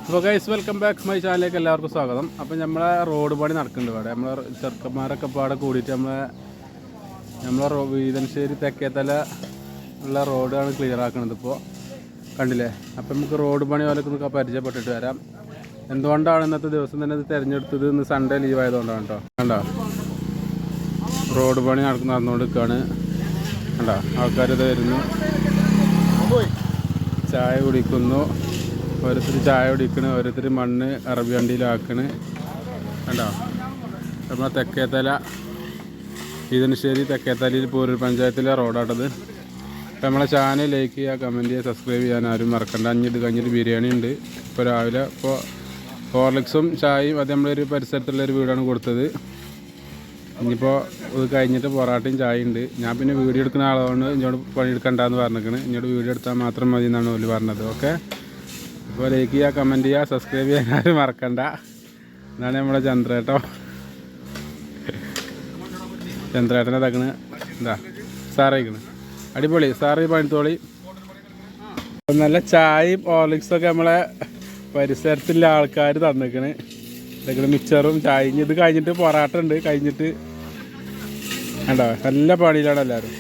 അപ്പോൾ guys welcome back my ചാനലിലേക്ക് എല്ലാവർക്കും സ്വാഗതം. അപ്പോൾ നമ്മളെ റോഡ് പണി നടക്കുന്നുണ്ട് ഇവിടെ. നമ്മളെ ചെറുക്കന്മാരൊക്കെ പാടെ കൂടിയിട്ട് നമ്മളെ വീതൻശ്ശേരി തെക്കേത്തല ഉള്ള റോഡാണ് ക്ലിയർ ആക്കുന്നത് ഇപ്പോൾ കണ്ടില്ലേ. അപ്പം നമുക്ക് റോഡ് പണി പോലൊക്കെ പരിചയപ്പെട്ടിട്ട് വരാം. എന്തുകൊണ്ടാണ് ഇന്നത്തെ ദിവസം തന്നെ ഇത് തിരഞ്ഞെടുത്തത്? ഇന്ന് സൺഡേ ലീവ് ആയതുകൊണ്ടാണ് കേട്ടോ. കണ്ടോ റോഡ് പണി നടന്നുകൊണ്ടിരിക്കുകയാണ്. കണ്ടോ ആൾക്കാരിത് വരുന്നു, ചായ കുടിക്കുന്നു. ഓരോരുത്തർ ചായ കുടിക്കണ്, ഓരോരുത്തർ മണ്ണ് അറബി വണ്ടിയിലാക്കണ്. കണ്ടോ നമ്മളെ തെക്കേത്തല വീതൻശ്ശേരി തെക്കേത്തലയിൽ പോരൂർ പഞ്ചായത്തിലെ റോഡാട്ടത്. അപ്പോൾ നമ്മളെ ചാനൽ ലൈക്ക് ചെയ്യുക, കമൻറ്റ് ചെയ്യുക, സബ്സ്ക്രൈബ് ചെയ്യാൻ ആരും മറക്കണ്ട. ഇത് കഴിഞ്ഞിട്ട് ബിരിയാണി ഉണ്ട്. ഇപ്പോൾ രാവിലെ ഹോർലിക്സും ചായയും അത് നമ്മളൊരു പരിസരത്തുള്ളൊരു വീടാണ് കൊടുത്തത്. ഇനിയിപ്പോൾ ഇത് കഴിഞ്ഞിട്ട് പൊറാട്ടയും ചായ ഉണ്ട്. ഞാൻ പിന്നെ വീഡിയോ എടുക്കുന്ന ആളതുകൊണ്ട് ഇങ്ങോട്ട് പണിയെടുക്കണ്ടെന്ന് പറഞ്ഞിരിക്കണ്. ഇങ്ങോട്ട് വീഡിയോ എടുത്താൽ മാത്രം മതി എന്നാണ് ഓല് പറഞ്ഞത്. ഓക്കെ, അപ്പോൾ ലൈക്ക് ചെയ്യുക, കമൻറ്റ് ചെയ്യുക, സബ്സ്ക്രൈബ് ചെയ്യാൻ ആരും മറക്കണ്ട. എന്നാണ് നമ്മുടെ ചന്ദ്രേട്ടനെ തക്കണ്. എന്താ സാറയിക്കണ്, അടിപൊളി സാറ് പണിത്തോളി. നല്ല ചായയും ഹോർലിക്സൊക്കെ നമ്മളെ പരിസരത്തുള്ള ആൾക്കാർ തന്നിക്കണ്. ഇതൊക്കെ മിക്സറും ചായയും. ഇത് കഴിഞ്ഞിട്ട് പൊറാട്ട ഉണ്ട്. കഴിഞ്ഞിട്ട് കണ്ടോ നല്ല പണിയിലാണ് എല്ലാവരും.